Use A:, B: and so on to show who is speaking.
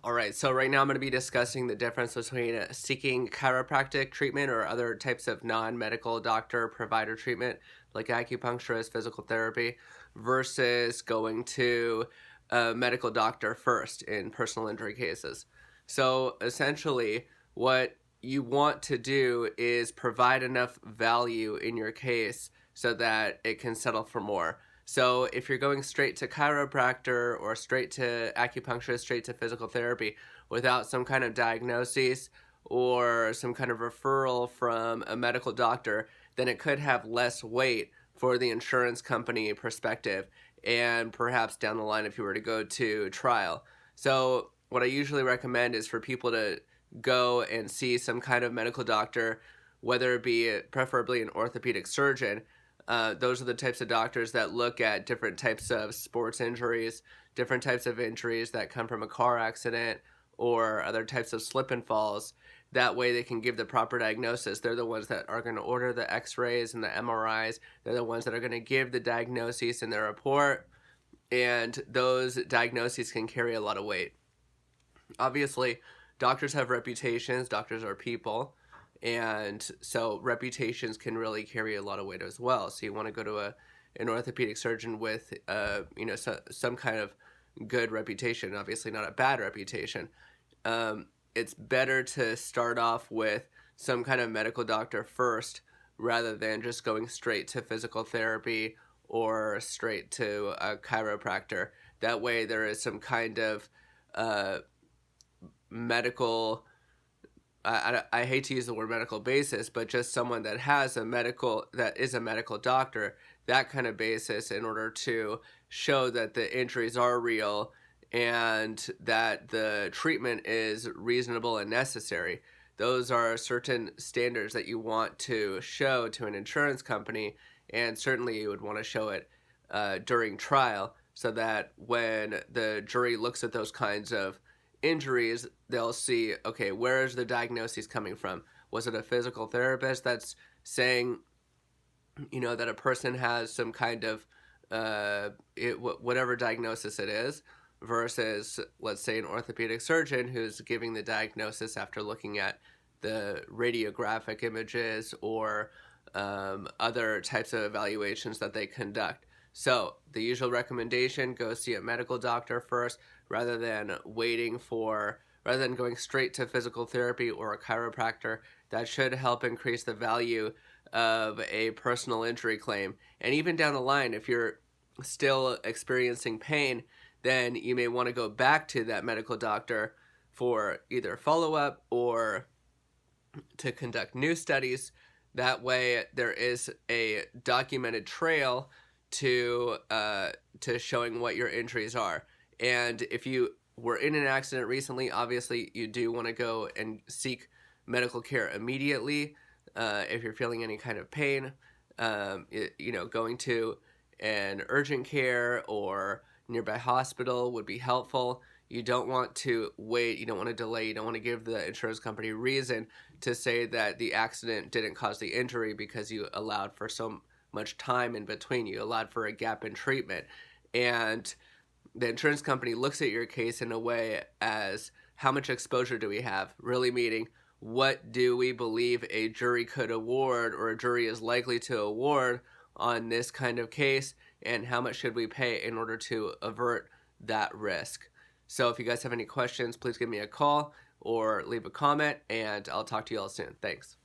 A: All right, so right now I'm going to be discussing the difference between seeking chiropractic treatment or other types of non-medical doctor provider treatment like acupuncturist, physical therapy, versus going to a medical doctor first in personal injury cases. So essentially, what you want to do is provide enough value in your case so that it can settle for more. So if you're going straight to chiropractor or straight to acupuncturist, straight to physical therapy without some kind of diagnosis or some kind of referral from a medical doctor, then it could have less weight for the insurance company perspective and perhaps down the line if you were to go to trial. So what I usually recommend is for people to go and see some kind of medical doctor, whether it be preferably an orthopedic surgeon. Those are the types of doctors that look at different types of sports injuries, different types of injuries that come from a car accident or other types of slip and falls. That way they can give the proper diagnosis. They're the ones that are going to order the x-rays and the MRIs. They're the ones that are going to give the diagnosis in their report. And those diagnoses can carry a lot of weight. Obviously, doctors have reputations. Doctors are people. And so reputations can really carry a lot of weight as well. So you want to go to an orthopedic surgeon with some kind of good reputation, obviously not a bad reputation. It's better to start off with some kind of medical doctor first rather than just going straight to physical therapy or straight to a chiropractor. That way there is some kind of medical, I hate to use the word medical basis, but just someone that is a medical doctor, that kind of basis in order to show that the injuries are real and that the treatment is reasonable and necessary. Those are certain standards that you want to show to an insurance company, and certainly you would want to show it during trial so that when the jury looks at those kinds of injuries, they'll see, okay, where is the diagnosis coming from? Was it a physical therapist that's saying, that a person has some kind of whatever diagnosis it is, versus, let's say, an orthopedic surgeon who's giving the diagnosis after looking at the radiographic images or other types of evaluations that they conduct. So the usual recommendation, go see a medical doctor first rather than going straight to physical therapy or a chiropractor. That should help increase the value of a personal injury claim. And even down the line, if you're still experiencing pain, then you may want to go back to that medical doctor for either follow-up or to conduct new studies. That way there is a documented trail to showing what your injuries are. And if you were in an accident recently, obviously you do want to go and seek medical care immediately. If you're feeling any kind of pain, going to an urgent care or nearby hospital would be helpful. You don't want to wait, you don't want to delay, you don't want to give the insurance company reason to say that the accident didn't cause the injury because you allowed for so much time in between. You allowed for a gap in treatment. And the insurance company looks at your case in a way as, how much exposure do we have? Really meaning, what do we believe a jury could award or a jury is likely to award on this kind of case, and how much should we pay in order to avert that risk? So if you guys have any questions, please give me a call or leave a comment, and I'll talk to you all soon. Thanks.